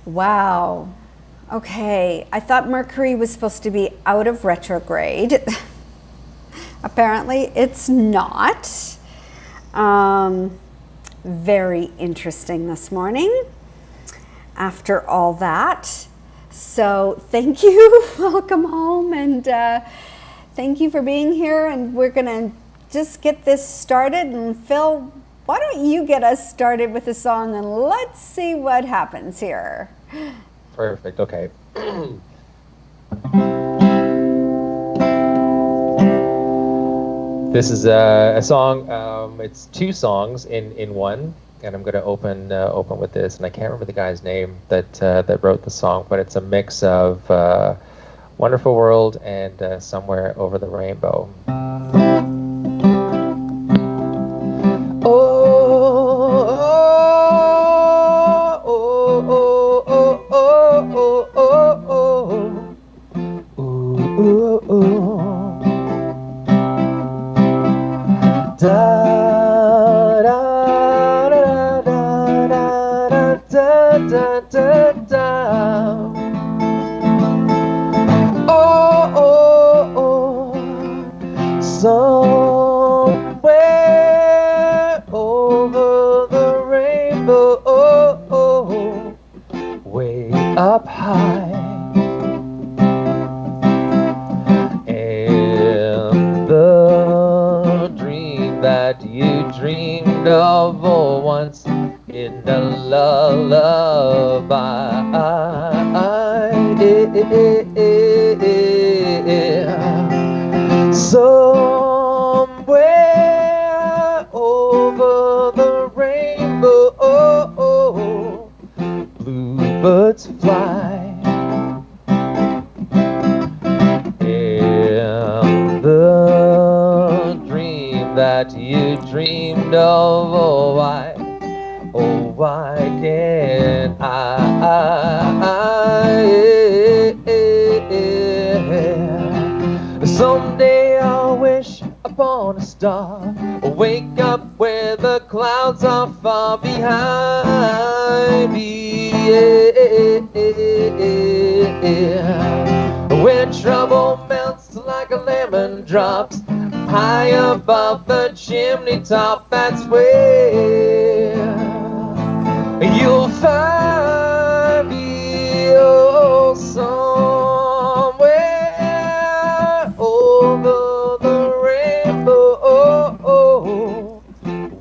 Wow. Okay, I thought Mercury was supposed to be out of retrograde. Apparently, it's not. Very interesting this morning after all that. So, thank you. Welcome home, and thank you for being here. And we're going to just get this started. And Phil, why don't you get us started with a song and let's see what happens here. Perfect. Okay. This is a song. It's two songs in one, and I'm going to open with this. And I can't remember the guy's name that wrote the song, but it's a mix of "Wonderful World" and "Somewhere Over the Rainbow." Somewhere over the rainbow, way up high, and the dream that you dreamed of once in a lullaby. Somewhere over the rainbow, bluebirds fly, and the dream that you dreamed of, why can't someday I'll wish upon a star, wake up where the clouds are far behind me, where trouble melts like a lemon drops high above the chimney top. That's where you'll find me, somewhere over the rainbow,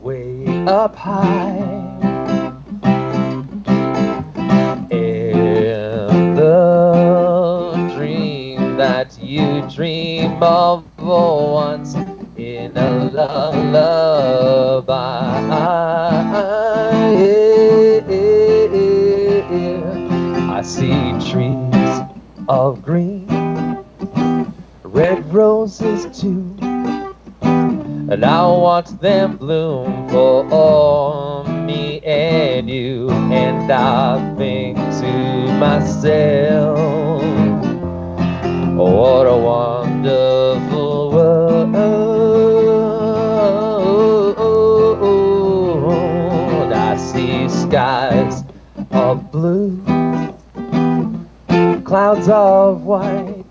way up high, and the dream that you dream of once in a lullaby. I see trees of green, red roses too, and I watch them bloom for me and you, and I think to myself, what a wonderful world. I see skies of blue, clouds of white,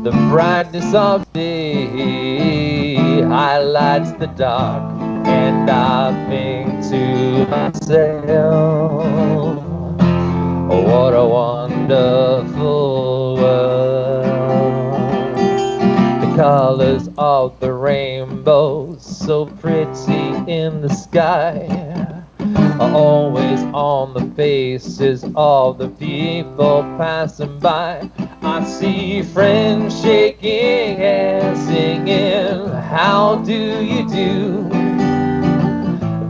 the brightness of day highlights the dark, and I think to myself, what a wonderful world. The colors of the rainbow, so pretty in the sky, are always on the faces of the people passing by. I see friends shaking hands, singing, how do you do?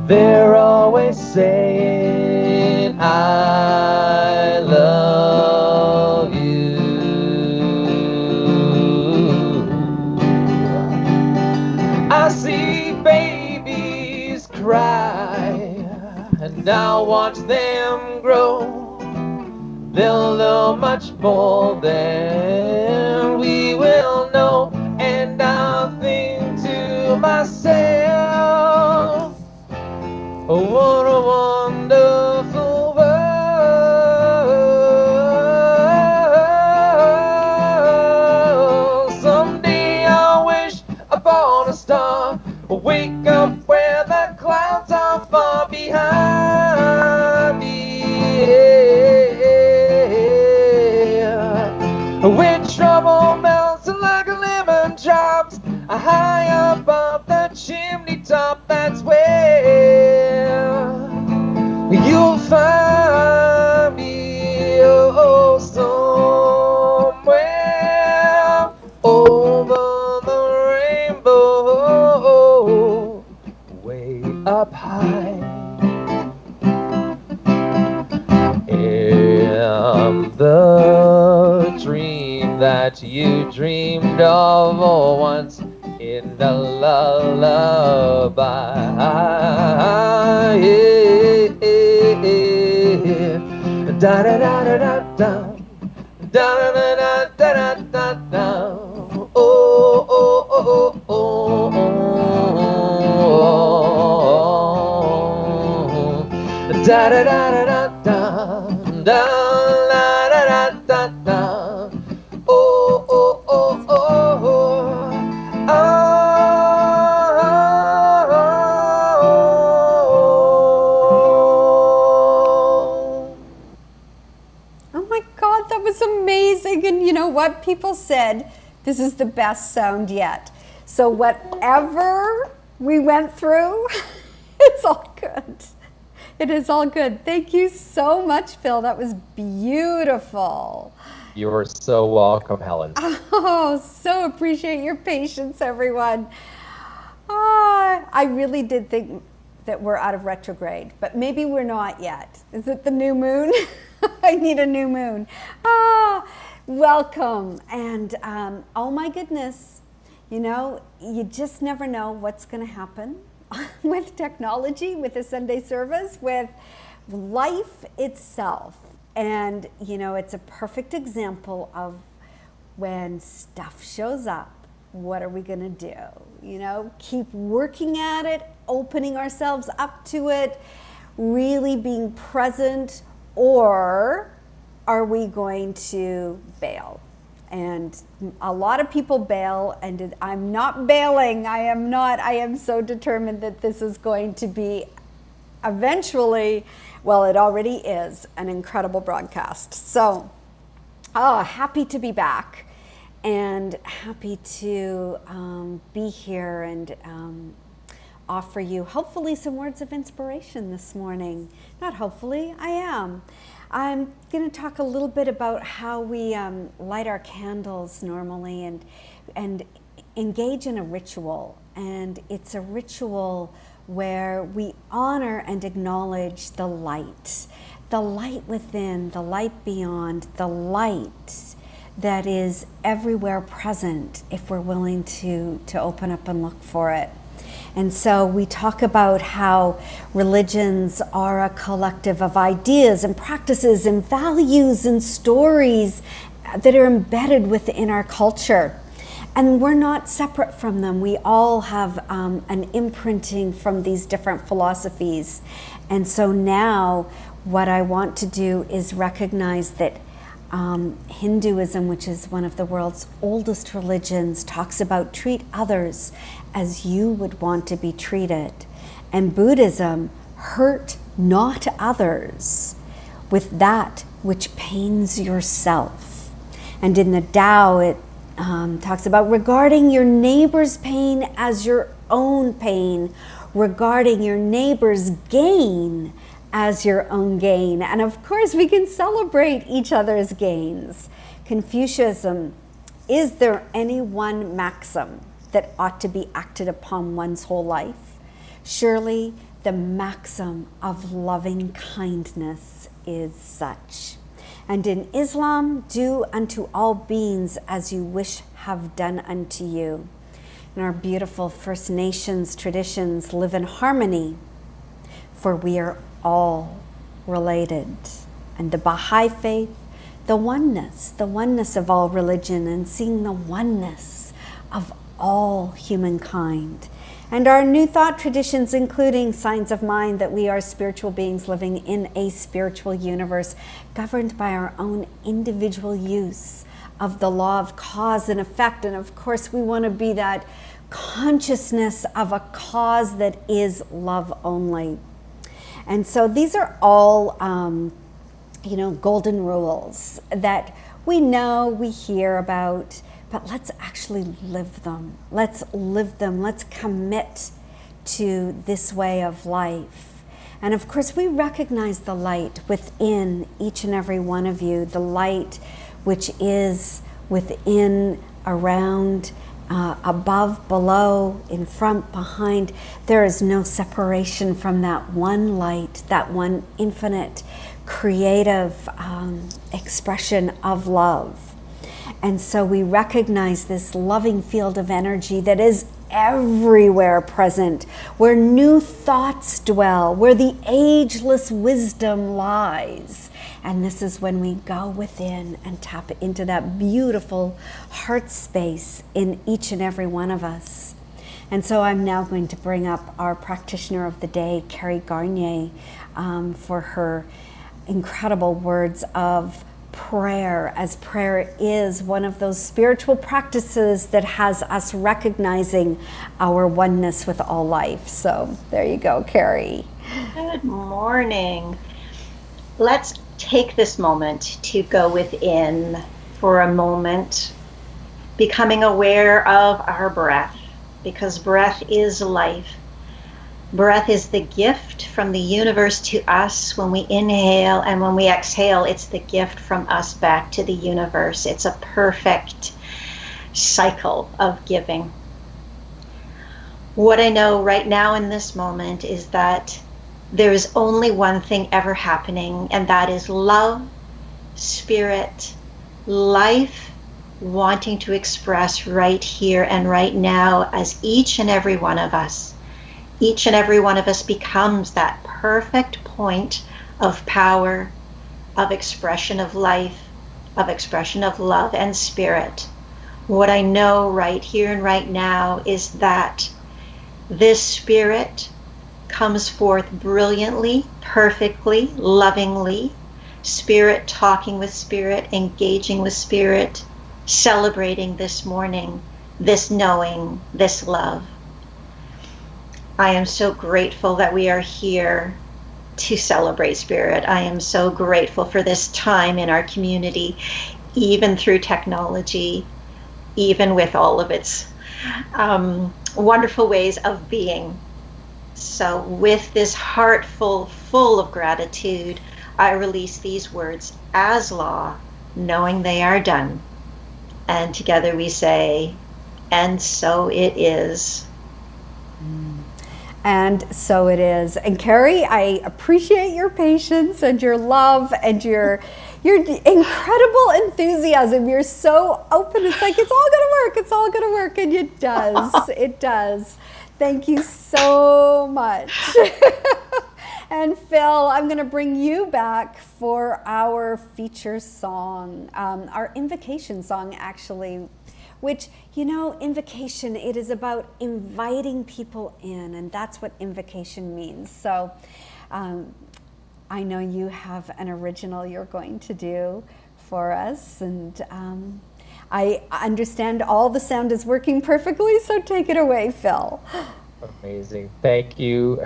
They're always saying, I love you. I see babies cry, and I'll watch them grow. They'll know much more than we will know, and I'll think to myself, oh, what a wonder. up high. Am the dream that you dreamed of once in a lullaby. Da da da da da da. Da da da da da da da. Oh oh oh oh oh. Da da da da da da. Da da da da da da. Oh oh oh oh oh. Oh my God, that was amazing. And you know what? People said this is the best sound yet. So whatever we went through, it's all good. It is all good. Thank you so much, Phil. That was beautiful. You're so welcome, Helen. Oh, so appreciate your patience, everyone. I really did think that we're out of retrograde, but maybe we're not yet. Is it the new moon? I need a new moon. Welcome. And oh my goodness, you know, you just never know what's going to happen with technology, with a Sunday service, with life itself. And, you know, it's a perfect example of when stuff shows up, what are we going to do? You know, keep working at it, opening ourselves up to it, really being present, or are we going to bail? And a lot of people bail, and I'm not bailing. I am so determined that this is going to be eventually, well, it already is, an incredible broadcast. So, happy to be back and happy to be here and offer you hopefully some words of inspiration this morning. Not hopefully, I am. I'm going to talk a little bit about how we light our candles normally and engage in a ritual. And it's a ritual where we honor and acknowledge the light within, the light beyond, the light that is everywhere present if we're willing to open up and look for it. And so we talk about how religions are a collective of ideas and practices and values and stories that are embedded within our culture. And we're not separate from them. We all have an imprinting from these different philosophies. And so now what I want to do is recognize that Hinduism, which is one of the world's oldest religions, talks about treat others as you would want to be treated. And Buddhism, hurt not others with that which pains yourself. And in the Tao, it talks about regarding your neighbor's pain as your own pain, regarding your neighbor's gain as your own gain. And of course, we can celebrate each other's gains. Confucianism, is there any one maxim that ought to be acted upon one's whole life? Surely the maxim of loving kindness is such. And in Islam, do unto all beings as you wish have done unto you. And our beautiful First Nations traditions live in harmony, for we are all related. And the Baha'i faith, the oneness of all religion, and seeing the oneness of all humankind. And our New Thought traditions, including Signs of Mind, that we are spiritual beings living in a spiritual universe governed by our own individual use of the law of cause and effect. And of course, we want to be that consciousness of a cause that is love only. And so these are all, golden rules that we know, we hear about, but let's actually live them. Let's live them. Let's commit to this way of life. And of course, we recognize the light within each and every one of you, the light which is within, around, above, below, in front, behind. There is no separation from that one light, that one infinite creative expression of love. And so we recognize this loving field of energy that is everywhere present, where new thoughts dwell, where the ageless wisdom lies. And this is when we go within and tap into that beautiful heart space in each and every one of us. And so I'm now going to bring up our practitioner of the day, Carrie Garnier, for her incredible words of prayer, as prayer is one of those spiritual practices that has us recognizing our oneness with all life. So there you go, Carrie. Good morning. Let's take this moment to go within for a moment, becoming aware of our breath, because breath is life. Breath is the gift from the universe to us when we inhale, and when we exhale, it's the gift from us back to the universe. It's a perfect cycle of giving. What I know right now in this moment is that there is only one thing ever happening, and that is love, spirit, life, wanting to express right here and right now as each and every one of us. Each and every one of us becomes that perfect point of power, of expression of life, of expression of love and spirit. What I know right here and right now is that this spirit comes forth brilliantly, perfectly, lovingly. Spirit talking with spirit, engaging with spirit, celebrating this morning, this knowing, this love. I am so grateful that we are here to celebrate spirit. I am so grateful for this time in our community, even through technology, even with all of its wonderful ways of being. So with this heart full of gratitude, I release these words as law, knowing they are done. And together we say, and so it is. And so it is. And Carrie, I appreciate your patience and your love and your incredible enthusiasm. You're so open. It's like, it's all gonna work. It's all gonna work. And it does. It does. Thank you so much. And Phil, I'm going to bring you back for our feature song, our invocation song, actually, which, you know, invocation, it is about inviting people in, and that's what invocation means. So I know you have an original you're going to do for us, and I understand all the sound is working perfectly, so take it away, Phil. Amazing. Thank you,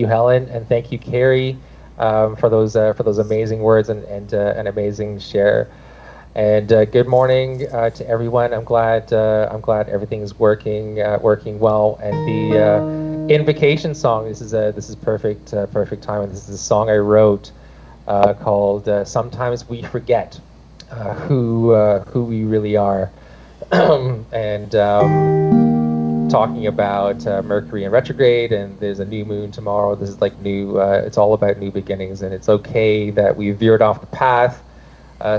Helen, and thank you, Carrie, for those amazing words and an amazing share. And good morning to everyone. I'm glad everything's working well. And the invocation song. This is perfect time. And this is a song I wrote called "Sometimes We Forget Who We Really Are," and talking about Mercury in retrograde, and there's a new moon tomorrow. This is like new. It's all about new beginnings, and it's okay that we veered off the path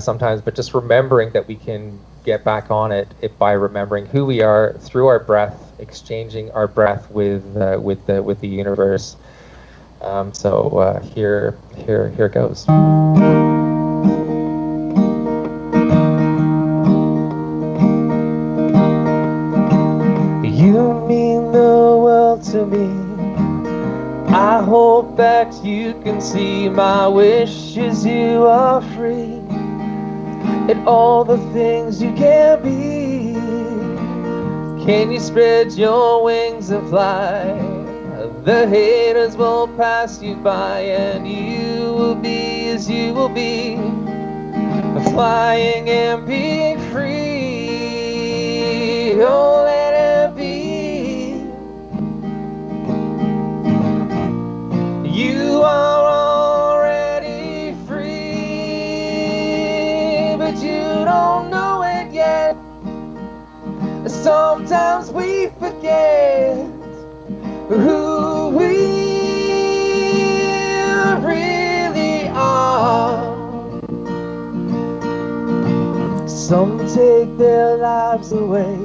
sometimes, but just remembering that we can get back on it by remembering who we are through our breath, exchanging our breath with the universe. So here goes. You mean the world to me. I hope that you can see my wishes. You are free in all the things you can be. Can you spread your wings and fly? The haters will pass you by, and you will be as you will be, flying and being free. Oh, let it be. You are already free, but you don't know it yet. Sometimes forget who we really are. Some take their lives away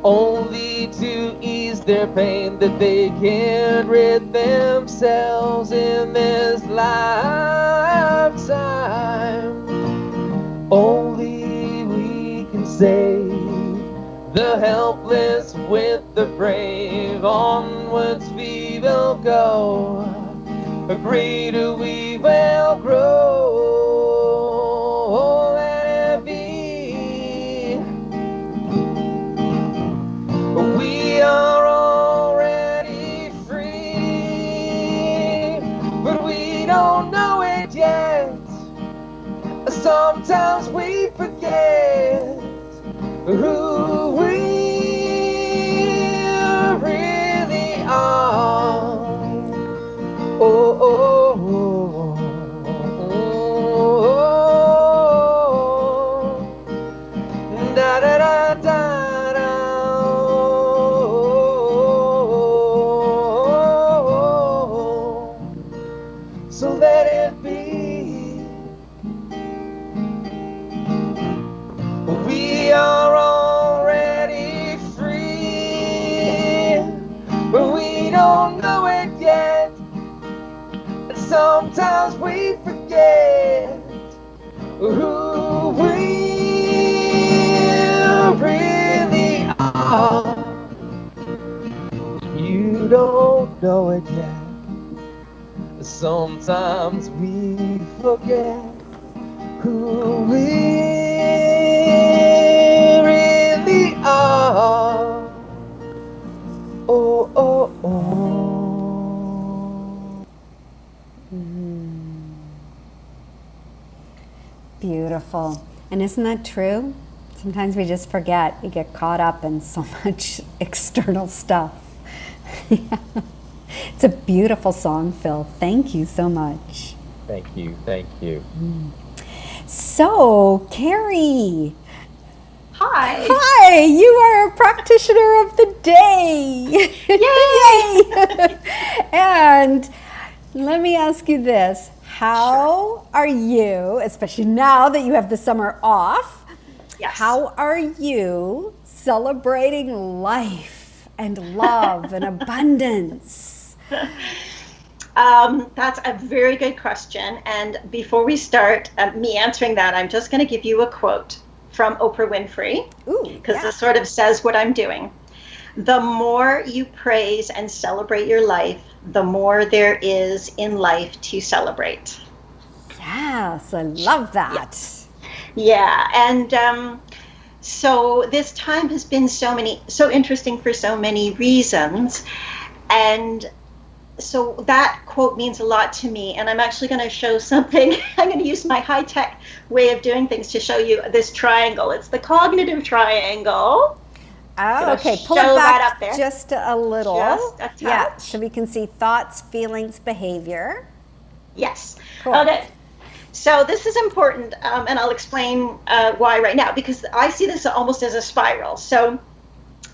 only to ease their pain that they can't rid themselves in this lifetime. Only we can save the helpless with the brave. Onwards we will go, greater we will grow. Let it be. We are already free, but we don't know it yet. Sometimes we forget who we really are. Oh, oh, oh, oh, da da da da da. So let it be. We are already free, but we don't know it yet. And sometimes we forget who we really are. You don't know it yet. Sometimes we forget who we really are. Oh, oh, oh. Beautiful. And isn't that true? Sometimes we just forget. We get caught up in so much external stuff. It's a beautiful song, Phil. Thank you so much. Thank you, thank you. So, Carrie. Hi. Hi, you are a practitioner of the day. Yay! And let me ask you this. How are you, especially now that you have the summer off, Yes. how are you celebrating life and love and abundance? That's a very good question. And before we start me answering that, I'm just going to give you a quote from Oprah Winfrey, because this sort of says what I'm doing. The more you praise and celebrate your life, the more there is in life to celebrate. Yes, I love that. Yeah, and so this time has been so interesting for so many reasons, and so that quote means a lot to me, and I'm actually going to show something. I'm going to use my high-tech way of doing things to show you this triangle. It's the cognitive triangle. Oh, okay. Pull it back just a little. Just a touch. Yeah, so we can see thoughts, feelings, behavior. Yes. Cool. Okay. So this is important, and I'll explain why right now, because I see this almost as a spiral. So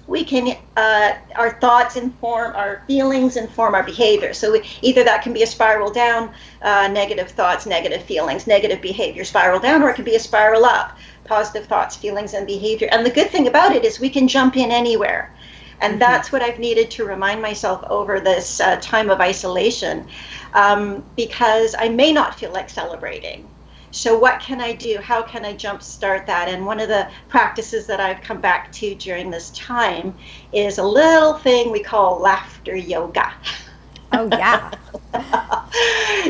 we can, our thoughts inform our feelings, inform our behavior. So either that can be a spiral down, negative thoughts, negative feelings, negative behavior, spiral down, or it can be a spiral up, positive thoughts, feelings, and behavior. And the good thing about it is we can jump in anywhere. And that's what I've needed to remind myself over this time of isolation, because I may not feel like celebrating. So what can I do? How can I jumpstart that? And one of the practices that I've come back to during this time is a little thing we call laughter yoga. Oh, yeah.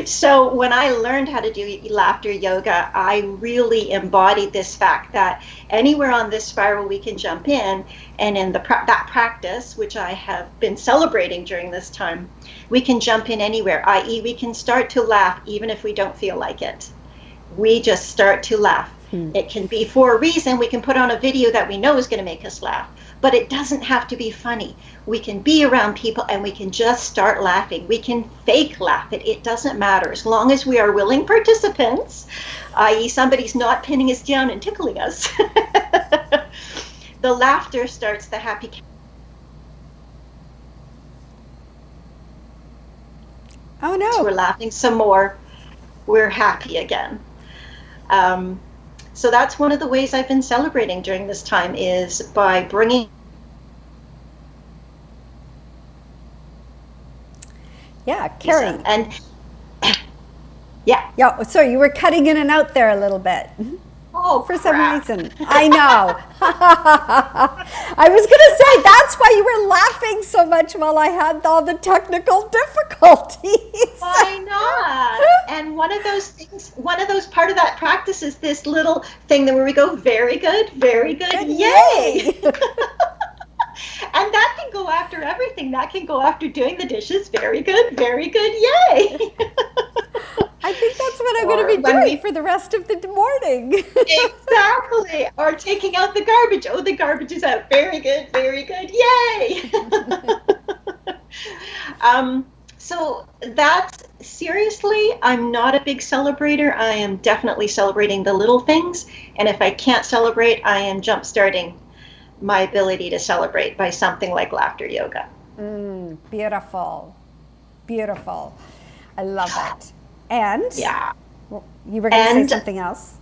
So when I learned how to do laughter yoga, I really embodied this fact that anywhere on this spiral we can jump in, and in that practice, which I have been celebrating during this time, we can jump in anywhere, i.e. we can start to laugh even if we don't feel like it. We just start to laugh. It can be for a reason. We can put on a video that we know is going to make us laugh, but it doesn't have to be funny. We can be around people and we can just start laughing. We can fake laugh. It doesn't matter, as long as we are willing participants, i.e. somebody's not pinning us down and tickling us. The laughter starts the happy Oh So we're no. laughing some more. We're happy again. So that's one of the ways I've been celebrating during this time is by bringing. Yeah, Carrie. And yeah. Yeah, sorry, you were cutting in and out there a little bit. Oh, For some crap. reason. I know. I was going to say that's why you were laughing so much while I had all the technical difficulties. Why not? And one of those things, one of those part of that practice is this little thing that where we go, very good, yay. And that can go after everything. That can go after doing the dishes, very good, yay. I think that's what I'm going to be doing for the rest of the morning. Exactly. Or taking out the garbage. Oh, the garbage is out. Very good, yay. So that's seriously, I'm not a big celebrator. I am definitely celebrating the little things. And if I can't celebrate, I am jump starting my ability to celebrate by something like laughter yoga. Beautiful. Beautiful. I love it. And Yeah. you were going to say something else?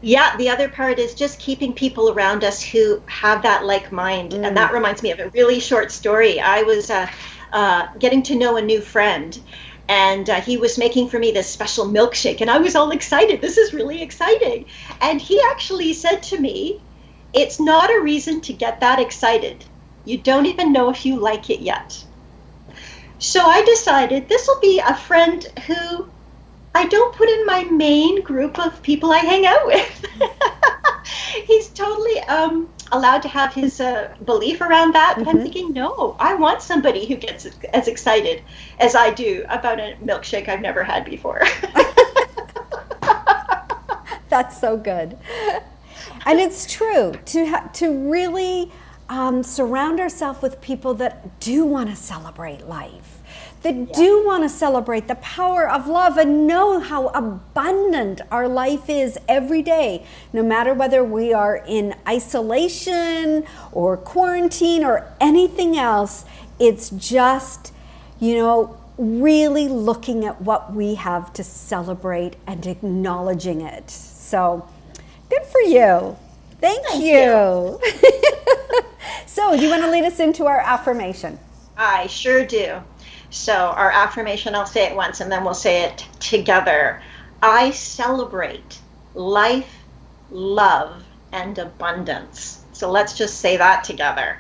Yeah, the other part is just keeping people around us who have that like mind. And that reminds me of a really short story. I was getting to know a new friend, and he was making for me this special milkshake, and I was all excited. This is really exciting. And he actually said to me, it's not a reason to get that excited. You don't even know if you like it yet. So I decided this will be a friend who I don't put in my main group of people I hang out with. He's totally allowed to have his belief around that. But I'm thinking, no, I want somebody who gets as excited as I do about a milkshake I've never had before. That's so good. And it's true to really surround ourselves with people that do want to celebrate life, that do want to celebrate the power of love and know how abundant our life is every day, no matter whether we are in isolation or quarantine or anything else. It's just, really looking at what we have to celebrate and acknowledging it. So good for you. Thank you. So, do you want to lead us into our affirmation? I sure do. So, our affirmation, I'll say it once and then we'll say it together. I celebrate life, love, and abundance. So, let's just say that together.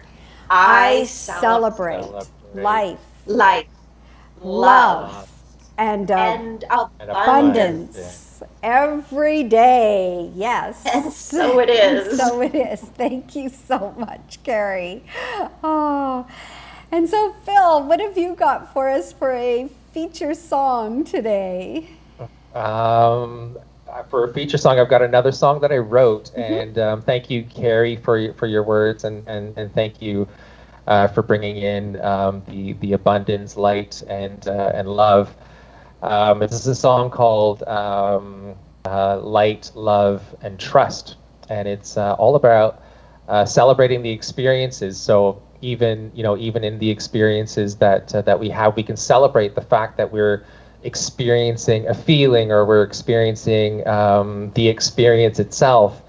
I celebrate life, love, and abundance. Every day. Yes. And so it is. And so it is. Thank you so much, Carrie. Oh, and so Phil, what have you got for us for a feature song today? For a feature song, I've got another song that I wrote, and thank you, Carrie, for your words, and thank you for bringing in the abundance, light, and love. This is a song called Light, Love, and Trust, and it's all about celebrating the experiences. So even in the experiences that we have, we can celebrate the fact that we're experiencing a feeling, or we're experiencing the experience itself.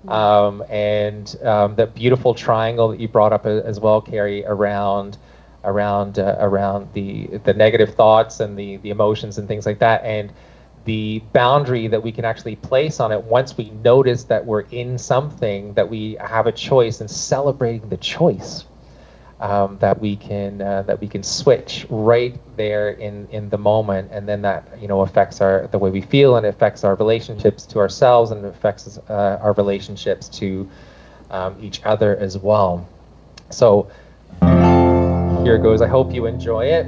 And that beautiful triangle that you brought up as well, Carrie, around the negative thoughts and the emotions and things like that, and the boundary that we can actually place on it once we notice that we're in something, that we have a choice, and celebrating the choice, that we can switch right there in the moment, and then that affects the way we feel, and it affects our relationships to ourselves, and it affects our relationships to each other as well. So here it goes. I hope you enjoy it.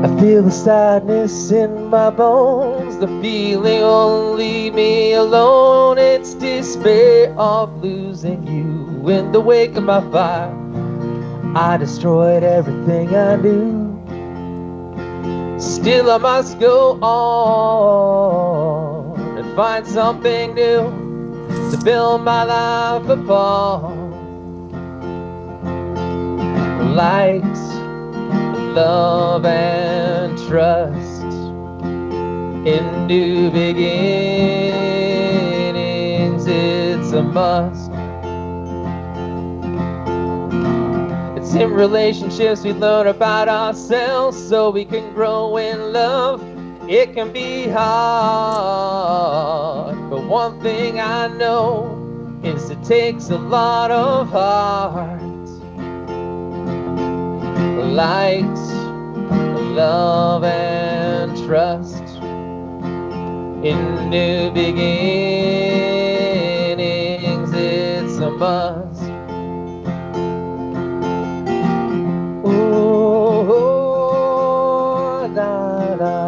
I feel the sadness in my bones. The feeling won't leave me alone. It's despair of losing you. In the wake of my fire, I destroyed everything I knew. Still I must go on and find something new to build my life upon. light, love, and trust. In new beginnings, it's a must. It's in relationships we learn about ourselves so we can grow in love. It can be hard, but one thing I know is it takes a lot of heart. Light, love, and trust. In new beginnings, it's a must. Oh, da, da.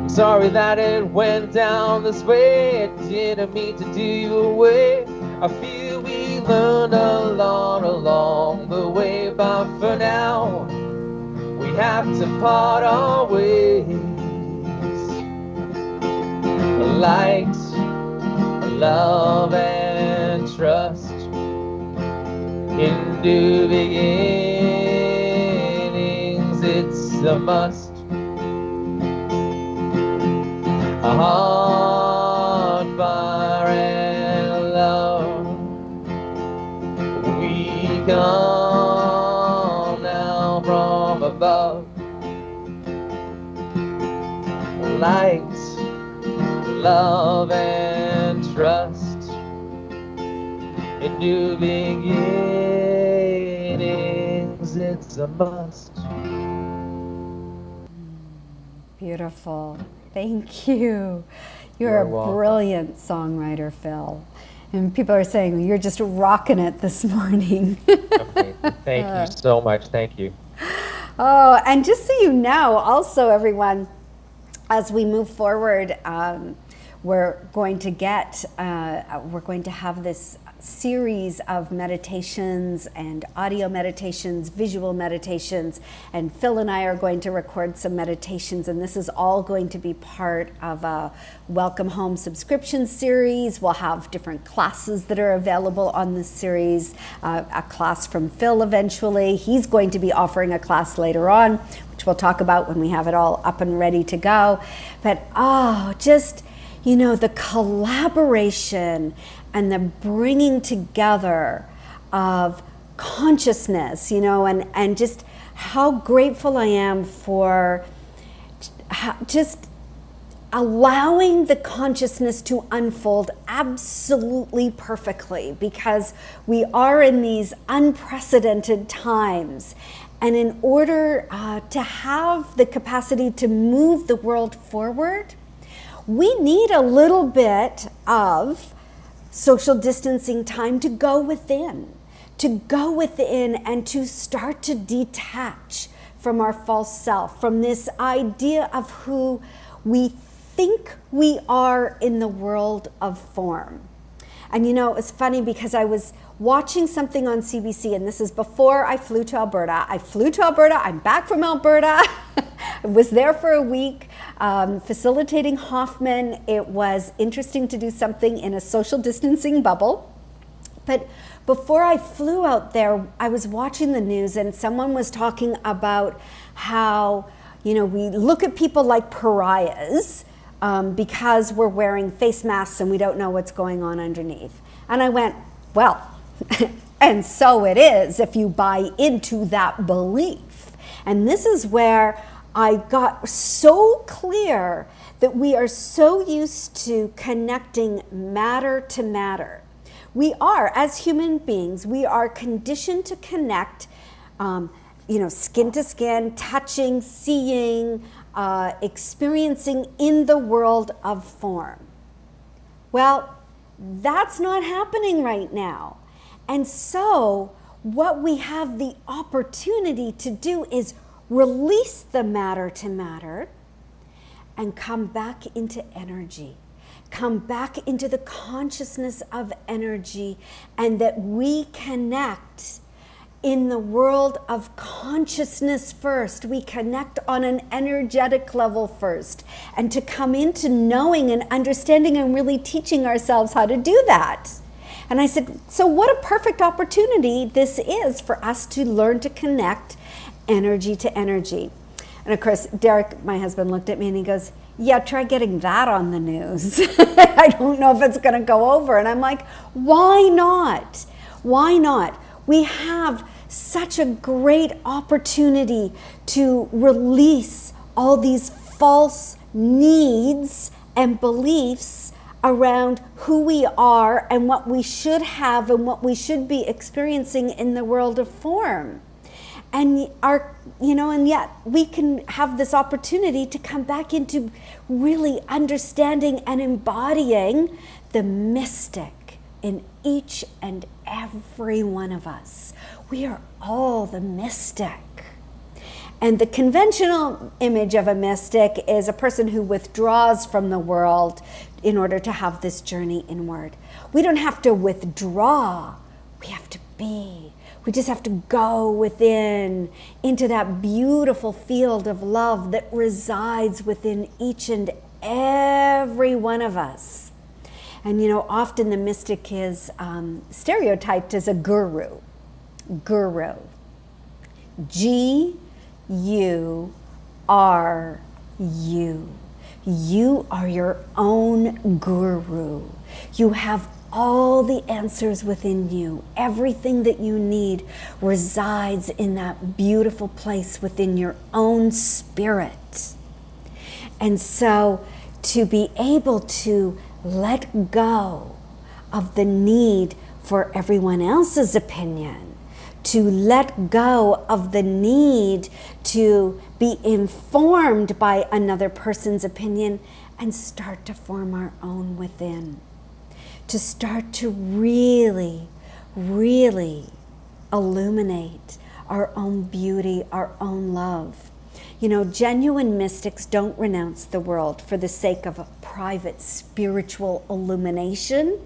Sorry that it went down this way. It didn't mean to do you away. I feel we learned a lot along the way, but for now we have to part our ways. Light, love, and trust. In new beginnings, it's a must. A heart, fire, and love. We come now from above. Light, love, and trust. In new beginnings, it's a must. Beautiful. Thank you. You're You're a welcome. brilliant songwriter, Phil. And people are saying you're just rocking it this morning. Amazing. Thank you so much. Thank you. Oh, and just so you know, also everyone, as we move forward, we're going to have this series of meditations and audio meditations, visual meditations, and Phil and I are going to record some meditations, and this is all going to be part of a Welcome Home subscription series. We'll have different classes that are available on this series, a class from Phil eventually. He's going to be offering a class later on, which we'll talk about when we have it all up and ready to go. But just, you know, the collaboration and the bringing together of consciousness, you know, and just how grateful I am for just allowing the consciousness to unfold absolutely perfectly, because we are in these unprecedented times. And in order to have the capacity to move the world forward, we need a little bit of social distancing time to go within and to start to detach from our false self, from this idea of who we think we are in the world of form. And you know, it's funny because I was watching something on CBC, and this is before I flew to Alberta. I flew to Alberta, I'm back from Alberta. I was there for a week, facilitating Hoffman. It was interesting to do something in a social distancing bubble. But before I flew out there, I was watching the news, and someone was talking about how, you know, we look at people like pariahs because we're wearing face masks and we don't know what's going on underneath. And I went, well, and so it is if you buy into that belief. And this is where I got so clear that we are so used to connecting matter to matter. We are, as human beings, we are conditioned to connect, skin to skin, touching, seeing, experiencing in the world of form. Well, that's not happening right now. And so what we have the opportunity to do is release the matter to matter and come back into energy. Come back into the consciousness of energy, and that we connect in the world of consciousness first. We connect on an energetic level first. And to come into knowing and understanding and really teaching ourselves how to do that. And I said, so what a perfect opportunity this is for us to learn to connect energy to energy. And of course, Derek, my husband, looked at me and he goes, yeah, try getting that on the news. I don't know if it's going to go over. And I'm like, why not? Why not? We have such a great opportunity to release all these false needs and beliefs around who we are and what we should have and what we should be experiencing in the world of form. And and yet we can have this opportunity to come back into really understanding and embodying the mystic in each and every one of us. We are all the mystic. And the conventional image of a mystic is a person who withdraws from the world in order to have this journey inward. We don't have to withdraw, we have to be. We just have to go within into that beautiful field of love that resides within each and every one of us. And often the mystic is stereotyped as a guru. Guru. G-U-R-U. You are your own guru. You have all the answers within you. Everything that you need resides in that beautiful place within your own spirit. And so to be able to let go of the need for everyone else's opinion, to let go of the need to be informed by another person's opinion and start to form our own within. To start to really, really illuminate our own beauty, our own love. Genuine mystics don't renounce the world for the sake of a private spiritual illumination.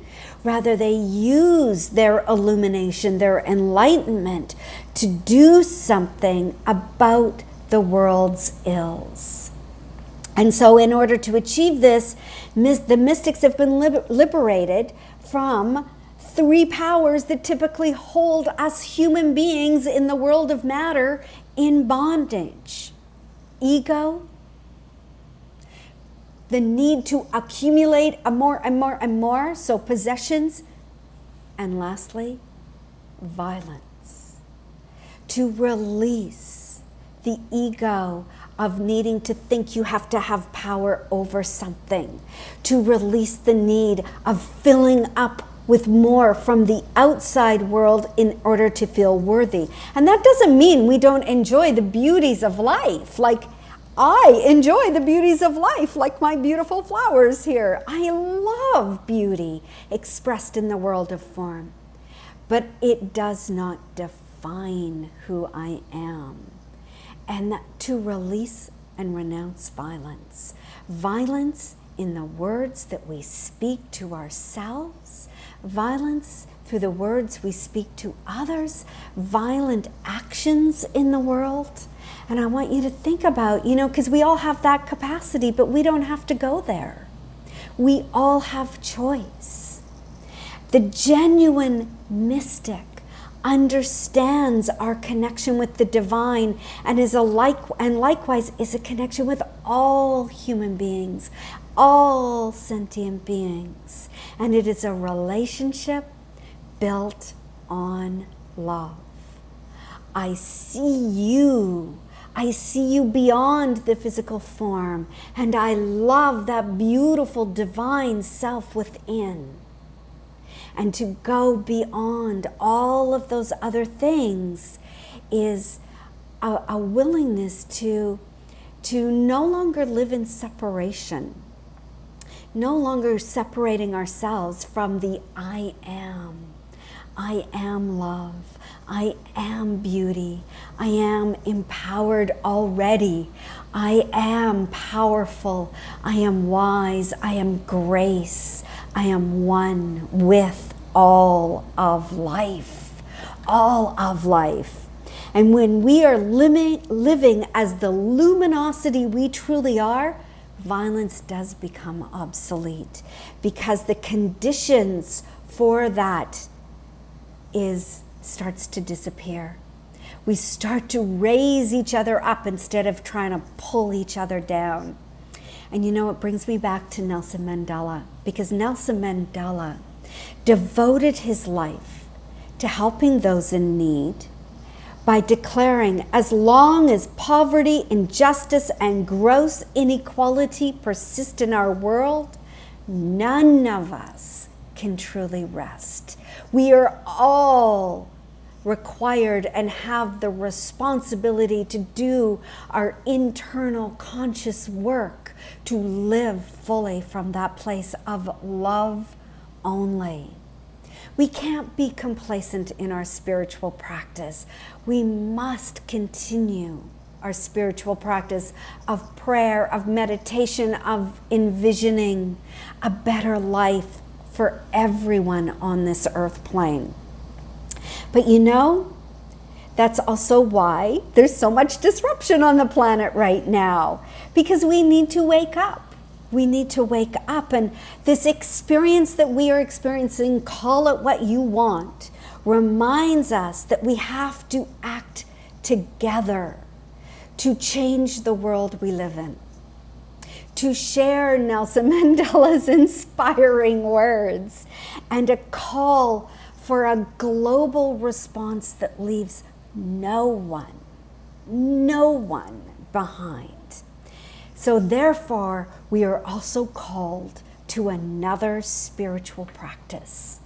Rather, they use their illumination, their enlightenment, to do something about the world's ills. And so in order to achieve this, the mystics have been liberated from three powers that typically hold us human beings in the world of matter in bondage. Ego, the need to accumulate more and more and more, so possessions, and lastly, violence. To release the ego of needing to think you have to have power over something, to release the need of filling up with more from the outside world in order to feel worthy. And that doesn't mean we don't enjoy the beauties of life. Like, I enjoy the beauties of life, like my beautiful flowers here. I love beauty expressed in the world of form. But it does not define who I am. And to release and renounce violence. Violence in the words that we speak to ourselves, violence through the words we speak to others, violent actions in the world. And I want you to think about, because we all have that capacity, but we don't have to go there. We all have choice. The genuine mystic understands our connection with the divine and likewise is a connection with all human beings, all sentient beings. And it is a relationship built on love. I see you beyond the physical form, and I love that beautiful divine self within. And to go beyond all of those other things is a willingness to no longer live in separation, no longer separating ourselves from the I am. I am love. I am beauty. I am empowered already. I am powerful. I am wise. I am grace. I am one with all of life. all of life. And when we are living as the luminosity we truly are, violence does become obsolete, because the conditions for that starts to disappear. We start to raise each other up instead of trying to pull each other down. And you know, it brings me back to Nelson Mandela, because Nelson Mandela devoted his life to helping those in need by declaring, as long as poverty, injustice, and gross inequality persist in our world, none of us can truly rest. We are all required and have the responsibility to do our internal conscious work to live fully from that place of love only. We can't be complacent in our spiritual practice. We must continue our spiritual practice of prayer, of meditation, of envisioning a better life for everyone on this earth plane. But you know, that's also why there's so much disruption on the planet right now, because we need to wake up. We need to wake up, and this experience that we are experiencing, call it what you want, reminds us that we have to act together to change the world we live in, to share Nelson Mandela's inspiring words, and a call for a global response that leaves no one behind. So therefore, we are also called to another spiritual practice.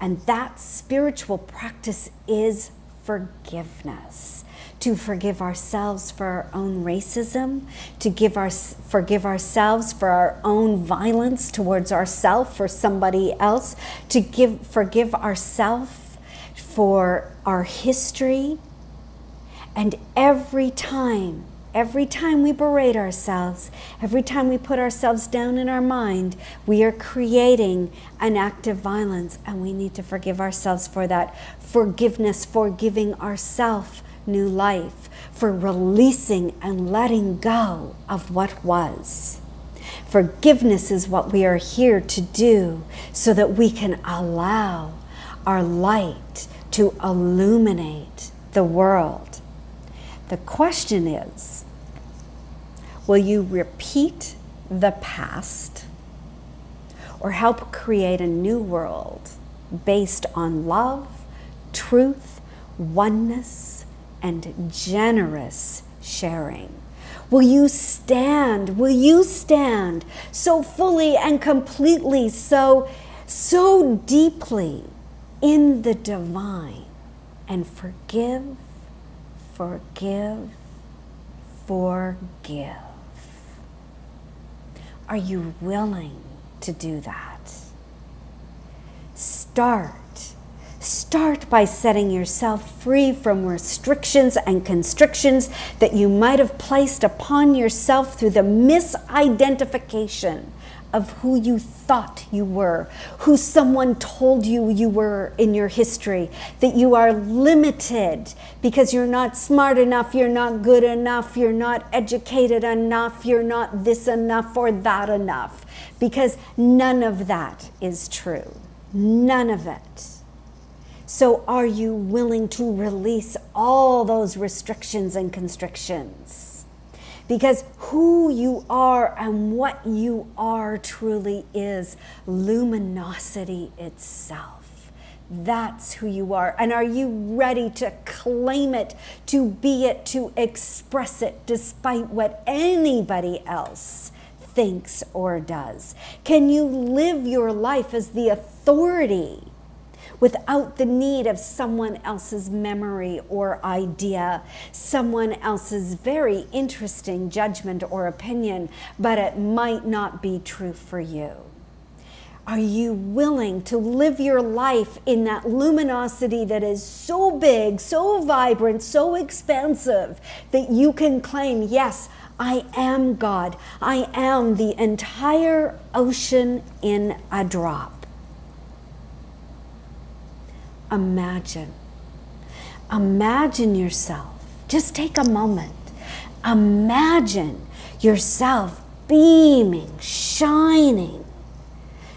And that spiritual practice is forgiveness. To forgive ourselves for our own racism, to forgive ourselves for our own violence towards ourselves, for somebody else, to forgive ourselves for our history. And every time we berate ourselves, every time we put ourselves down in our mind, we are creating an act of violence, and we need to forgive ourselves for that. Forgiveness, for giving ourselves new life, for releasing and letting go of what was. Forgiveness is what we are here to do so that we can allow our light to illuminate the world. The question is, will you repeat the past or help create a new world based on love, truth, oneness, and generous sharing? Will you stand so fully and completely, so deeply in the divine, and forgive? Are you willing to do that? Start by setting yourself free from restrictions and constrictions that you might have placed upon yourself through the misidentification of who you thought you were, who someone told you were in your history, that you are limited because you're not smart enough, you're not good enough, you're not educated enough, you're not this enough or that enough, because none of that is true. None of it. So are you willing to release all those restrictions and constrictions? Because who you are and what you are truly is luminosity itself. That's who you are. And are you ready to claim it, to be it, to express it, despite what anybody else thinks or does? Can you live your life as the authority without the need of someone else's memory or idea, someone else's very interesting judgment or opinion, but it might not be true for you? Are you willing to live your life in that luminosity that is so big, so vibrant, so expansive that you can claim, yes, I am God. I am the entire ocean in a drop. Imagine Imagine yourself, just take a moment. Imagine yourself beaming, shining,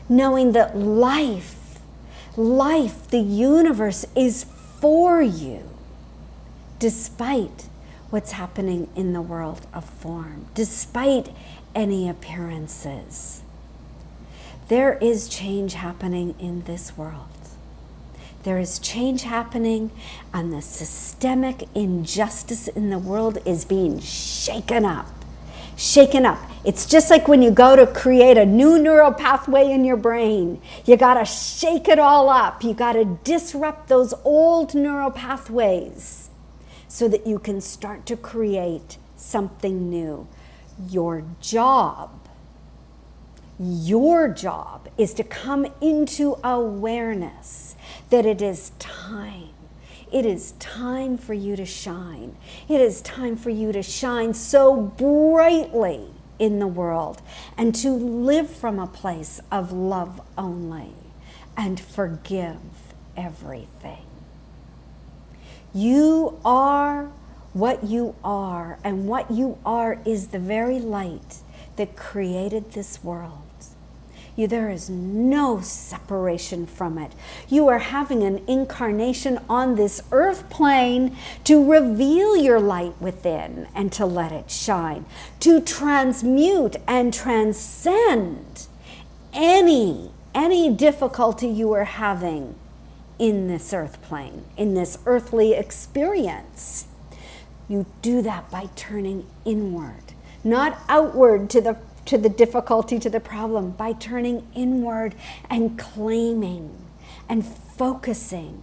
knowing that life, the universe is for you, despite what's happening in the world of form, despite any appearances. There is change happening in this world. There is change happening, and the systemic injustice in the world is being shaken up. Shaken up. It's just like when you go to create a new neural pathway in your brain. You got to shake it all up. You got to disrupt those old neural pathways so that you can start to create something new. Your job is to come into awareness that it is time. It is time for you to shine. It is time for you to shine so brightly in the world and to live from a place of love only and forgive everything. You are what you are, and what you are is the very light that created this world. There is no separation from it. You are having an incarnation on this earth plane to reveal your light within and to let it shine, to transmute and transcend any difficulty you are having in this earth plane, in this earthly experience. You do that by turning inward, not outward to the difficulty, to the problem, by turning inward and claiming and focusing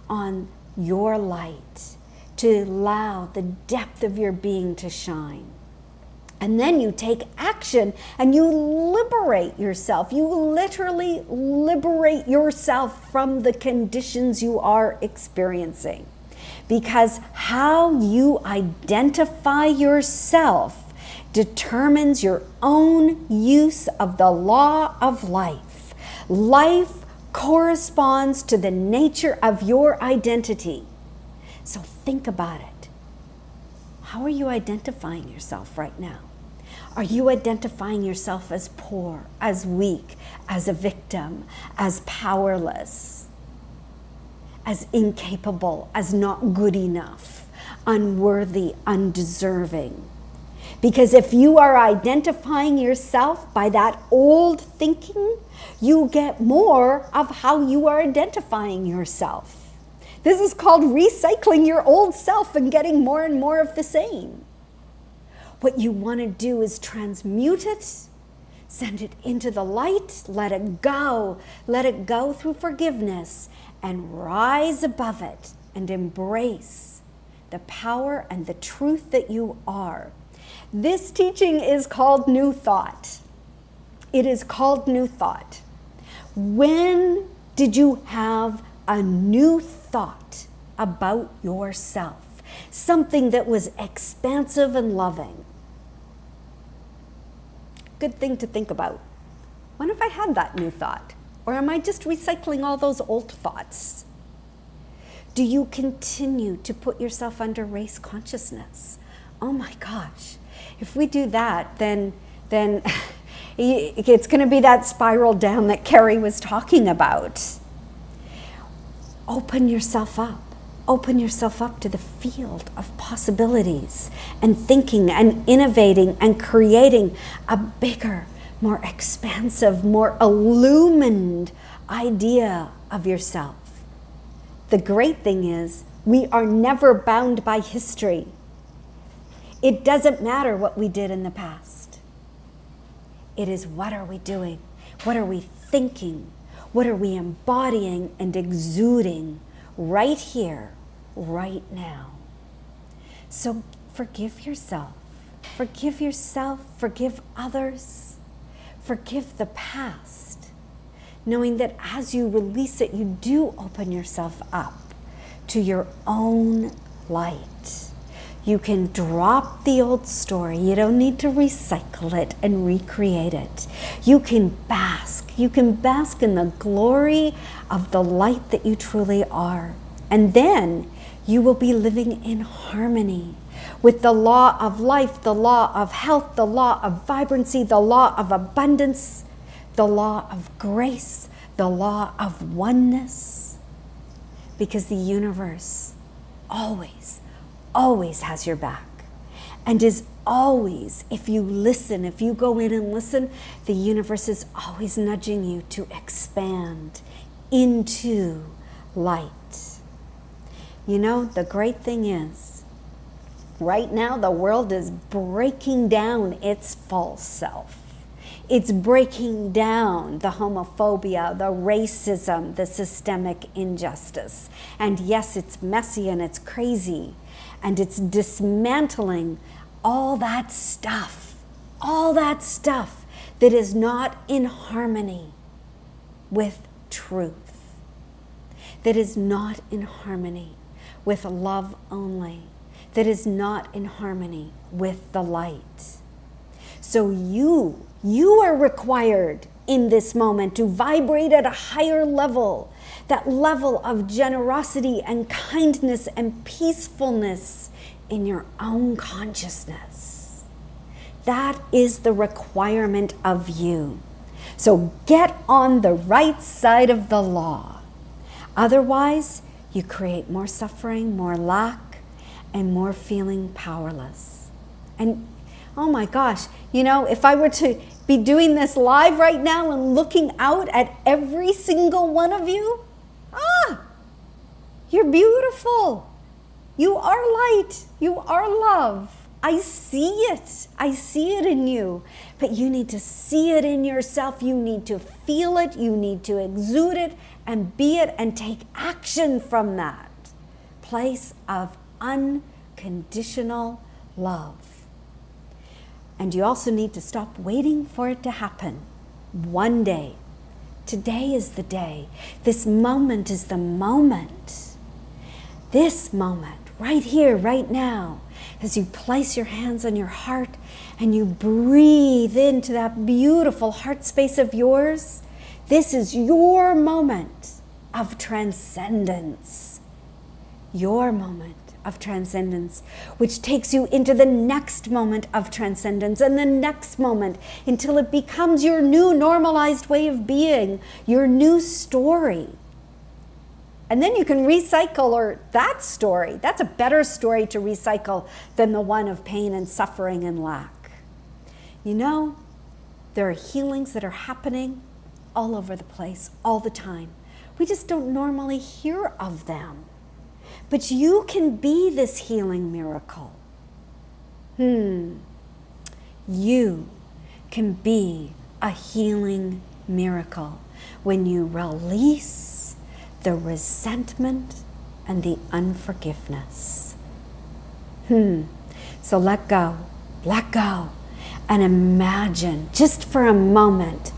on your light to allow the depth of your being to shine. And then you take action and you liberate yourself. You literally liberate yourself from the conditions you are experiencing. Because how you identify yourself determines your own use of the law of life. Life corresponds to the nature of your identity. So think about it. How are you identifying yourself right now? Are you identifying yourself as poor, as weak, as a victim, as powerless, as incapable, as not good enough, unworthy, undeserving? Because if you are identifying yourself by that old thinking, you get more of how you are identifying yourself. This is called recycling your old self and getting more and more of the same. What you want to do is transmute it, send it into the light, let it go through forgiveness, and rise above it and embrace the power and the truth that you are. This teaching is called New Thought. It is called New Thought. When did you have a new thought about yourself? Something that was expansive and loving. Good thing to think about. When have I had that new thought? Or am I just recycling all those old thoughts? Do you continue to put yourself under race consciousness? Oh my gosh. If we do that, then it's going to be that spiral down that Carrie was talking about. Open yourself up. Open yourself up to the field of possibilities and thinking and innovating and creating a bigger, more expansive, more illumined idea of yourself. The great thing is we are never bound by history. It doesn't matter what we did in the past. It is what are we doing? What are we thinking? What are we embodying and exuding right here, right now? So forgive yourself. Forgive yourself. Forgive others. Forgive the past. Knowing that as you release it, you do open yourself up to your own light. You can drop the old story. You don't need to recycle it and recreate it. You can bask. You can bask in the glory of the light that you truly are. And then you will be living in harmony with the law of life, the law of health, the law of vibrancy, the law of abundance, the law of grace, the law of oneness. Because the universe always, always has your back. And is always, if you listen, if you go in and listen, the universe is always nudging you to expand into light. You know, the great thing is, right now the world is breaking down its false self. It's breaking down the homophobia, the racism, the systemic injustice. And yes, it's messy and it's crazy. And it's dismantling all that stuff that is not in harmony with truth, that is not in harmony with love only, that is not in harmony with the light. So you are required in this moment to vibrate at a higher level, that level of generosity and kindness and peacefulness in your own consciousness. That is the requirement of you. So get on the right side of the law. Otherwise, you create more suffering, more lack, and more feeling powerless. And oh my gosh, you know, if I were to be doing this live right now and looking out at every single one of you, you're beautiful. You are light. You are love. I see it. I see it in you. But you need to see it in yourself. You need to feel it. You need to exude it and be it and take action from that place of unconditional love. And you also need to stop waiting for it to happen. One day. Today is the day. This moment is the moment. This moment, right here, right now, as you place your hands on your heart and you breathe into that beautiful heart space of yours, this is your moment of transcendence. Your moment of transcendence, which takes you into the next moment of transcendence and the next moment until it becomes your new normalized way of being, your new story. And then you can recycle that story. That's a better story to recycle than the one of pain and suffering and lack. You know, there are healings that are happening all over the place, all the time. We just don't normally hear of them. But you can be this healing miracle. You can be a healing miracle when you release the resentment and the unforgiveness. So let go, and imagine, just for a moment,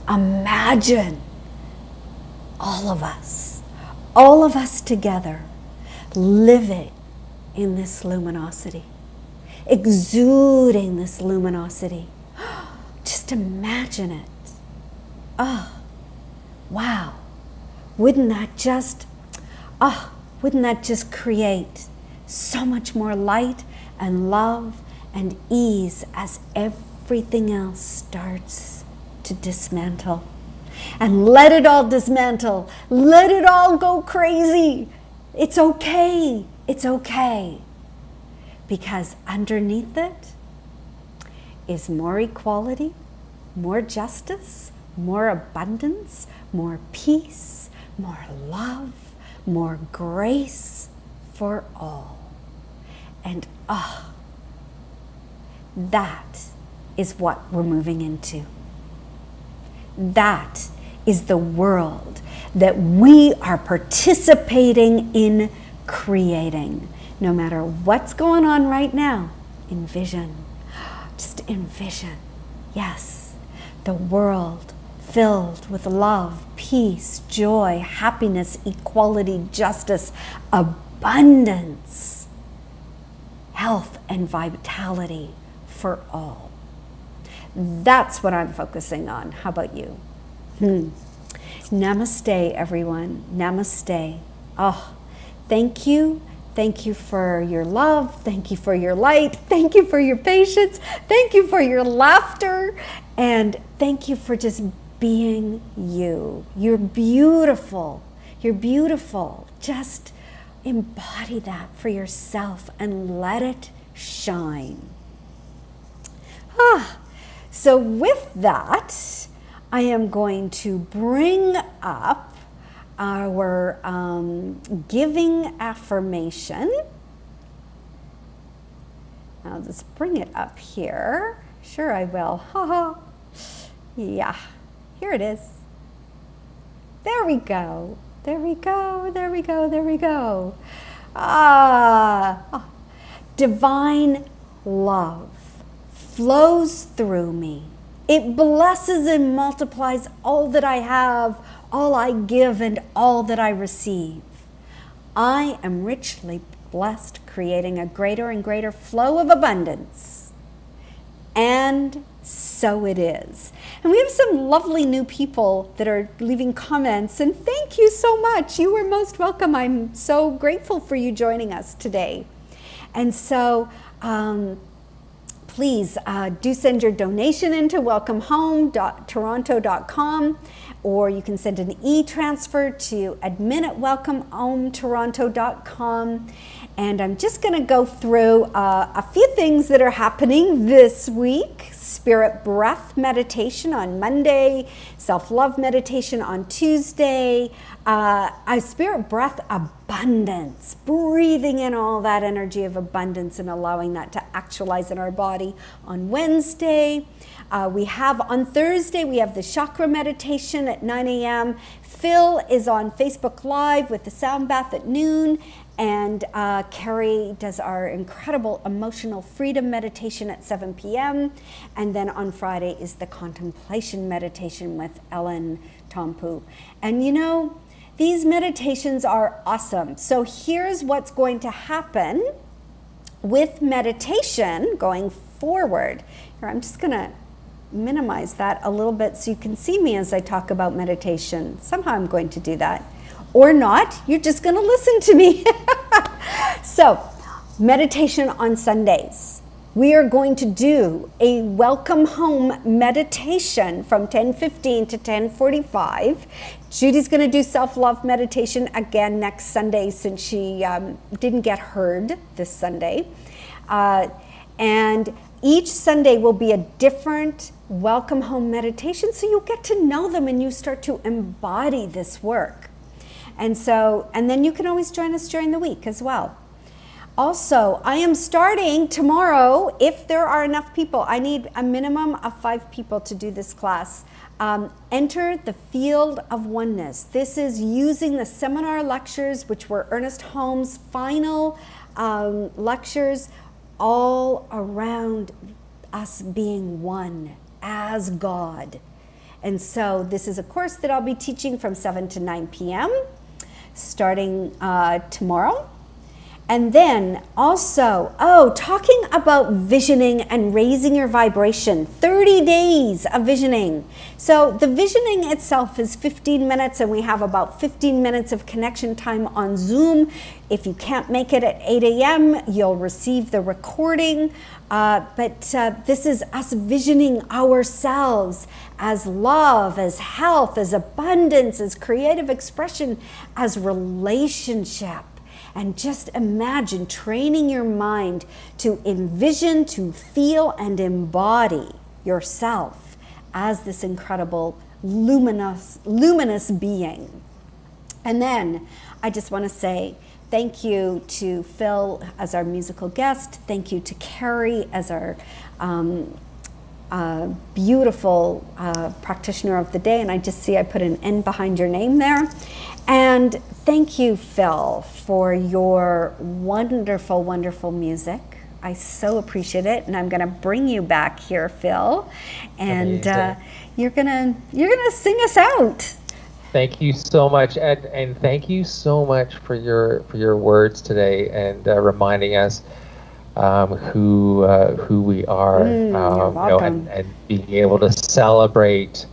imagine all of us together living in this luminosity, exuding this luminosity. Just imagine it. Oh, wow. Wouldn't that just create so much more light and love and ease as everything else starts to dismantle? And let it all dismantle. Let it all go crazy. It's okay. It's okay. Because underneath it is more equality, more justice, more abundance, more peace, more love, more grace for all. And that is what we're moving into. That is the world that we are participating in creating. No matter what's going on right now, envision. Just envision. Yes, the world filled with love, peace, joy, happiness, equality, justice, abundance, health, and vitality for all. That's what I'm focusing on. How about you? Namaste, everyone. Namaste. Oh, Thank you. Thank you for your love. Thank you for your light. Thank you for your patience. Thank you for your laughter. And thank you for just being you. You're beautiful. You're beautiful. Just embody that for yourself and let it shine. So with that, I am going to bring up our giving affirmation. I'll just bring it up here. Sure I will. Yeah, here it is. There we go. There we go. There we go. There we go. Divine love flows through me. It blesses and multiplies all that I have, all I give, and all that I receive. I am richly blessed, creating a greater and greater flow of abundance. And so it is. And we have some lovely new people that are leaving comments, and thank you so much. You are most welcome. I'm so grateful for you joining us today. And so, please do send your donation into welcomehome.toronto.com, or you can send an e-transfer to admin@welcomehometoronto.com. And I'm just going to go through a few things that are happening this week. Spirit breath meditation on Monday, self-love meditation on Tuesday, spirit breath abundance, breathing in all that energy of abundance and allowing that to actualize in our body on Wednesday. We have on Thursday, we have the chakra meditation at 9 a.m. Phil is on Facebook Live with the sound bath at noon. And Carrie does our incredible emotional freedom meditation at 7 p.m. And then on Friday is the contemplation meditation with Ellen Tompu. And you know, these meditations are awesome. So here's what's going to happen with meditation going forward. Here, I'm just going to minimize that a little bit so you can see me as I talk about meditation. Somehow I'm going to do that. Or not, you're just going to listen to me. So, meditation on Sundays. We are going to do a welcome home meditation from 10:15 to 10:45. Judy's going to do self-love meditation again next Sunday since she didn't get heard this Sunday. And each Sunday will be a different welcome home meditation, so you'll get to know them and you start to embody this work. And then you can always join us during the week as well. Also, I am starting tomorrow, if there are enough people. I need a minimum of 5 people to do this class. Enter the field of oneness. This is using the seminar lectures, which were Ernest Holmes' final lectures, all around us being one as God. And so this is a course that I'll be teaching from 7 to 9 p.m. starting tomorrow. And then also, talking about visioning and raising your vibration, 30 days of visioning. So the visioning itself is 15 minutes and we have about 15 minutes of connection time on Zoom. If you can't make it at 8 a.m., you'll receive the recording. But this is us visioning ourselves as love, as health, as abundance, as creative expression, as relationship. And just imagine training your mind to envision, to feel, and embody yourself as this incredible, luminous being. And then I just want to say thank you to Phil as our musical guest. Thank you to Carrie as our beautiful practitioner of the day. And I just see I put an N behind your name there. And thank you, Phil, for your wonderful, wonderful music. I so appreciate it, and I'm going to bring you back here, Phil, and you're gonna sing us out. Thank you so much, and thank you so much for your words today and reminding us who we are, You're welcome. and being able to celebrate.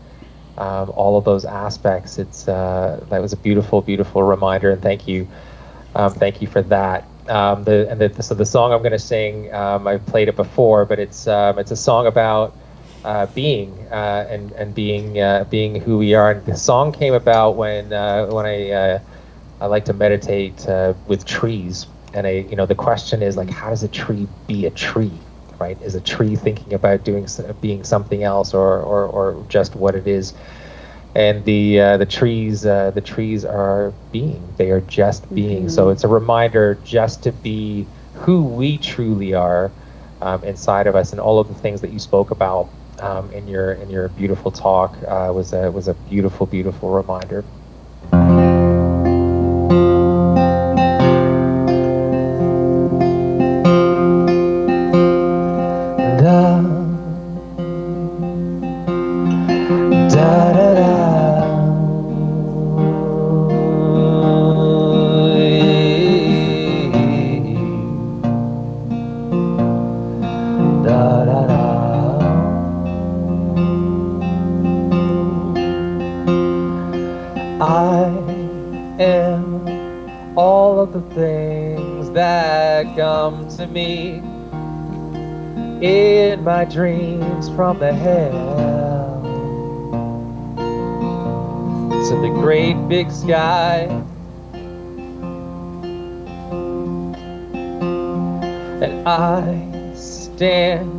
All of those aspects. That was a beautiful, beautiful reminder, and thank you Thank you for that. So the song I'm going to sing, I've played it before, but it's a song about being and being who we are. And the song came about when I like to meditate with trees, and the question is like, how does a tree be a tree, right? Is a tree thinking about being something else, or just what it is? And the trees are being. They are just being. So it's a reminder just to be who we truly are inside of us, and all of the things that you spoke about in your beautiful talk was a beautiful reminder. I am all of the things that come to me in my dreams, from the hell to the great big sky. And I stand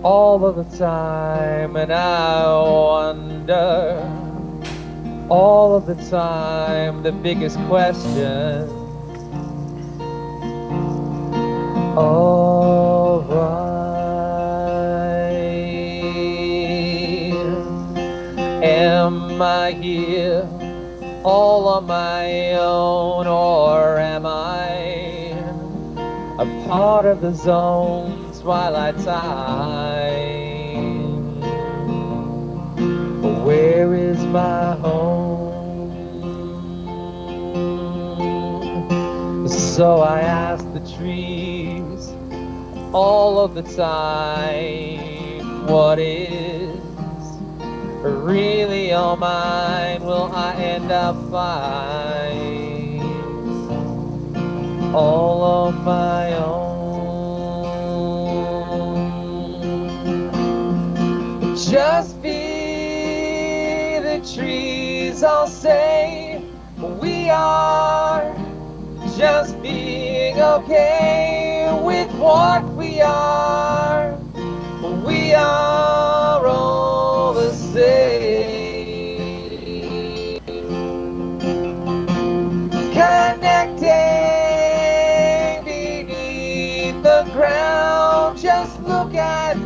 all of the time and I wonder all of the time the biggest question. All right, am I here all on my own, or am I a part of the zone twilight time? Where is my home? So I ask the trees all of the time, what is really on mine? Will I end up fine all on my own? Just be the trees, I'll say. We are just being okay with what we are. We are all the same. Connecting beneath the ground. Just look at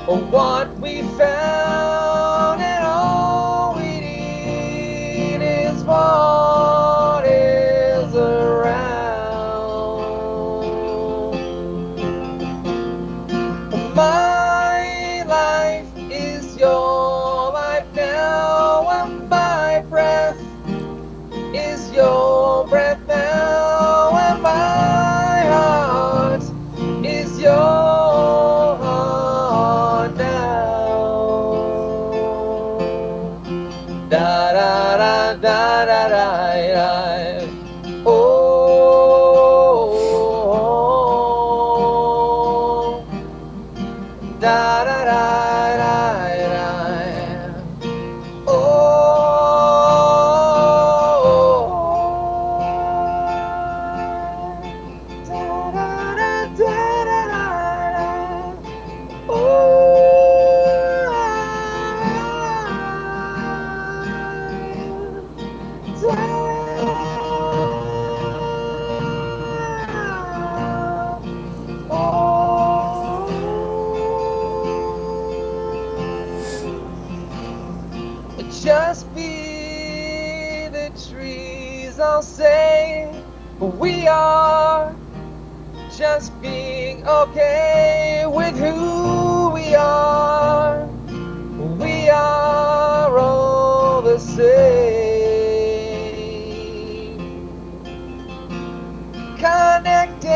what we found, and all we need is what is around. My life is your life now, and my breath is your breath now, and my heart is your heart now. Da da da da da da da. Oh, da da da da da. Just be the trees, I'll say. We are just being okay with who we are. We are all the same. Connected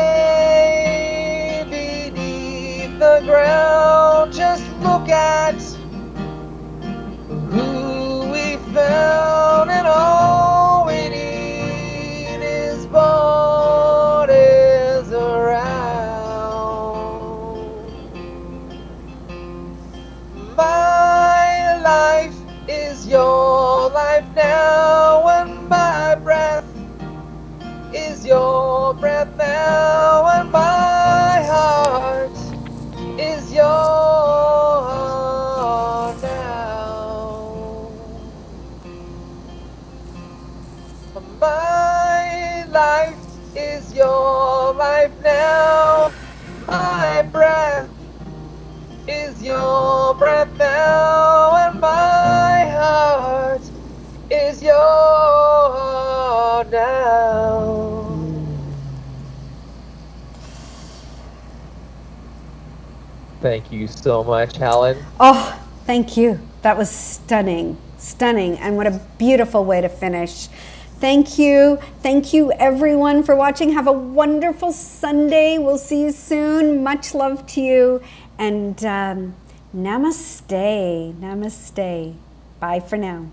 beneath the ground. Just look at who we found, and all we need is is your breath now, and my heart is your now. My life is your life now. My breath is your breath now, and my heart is your now. Thank you so much, Helen. Oh, thank you. That was stunning, stunning, and what a beautiful way to finish. Thank you. Thank you, everyone, for watching. Have a wonderful Sunday. We'll see you soon. Much love to you. And namaste. Namaste. Bye for now.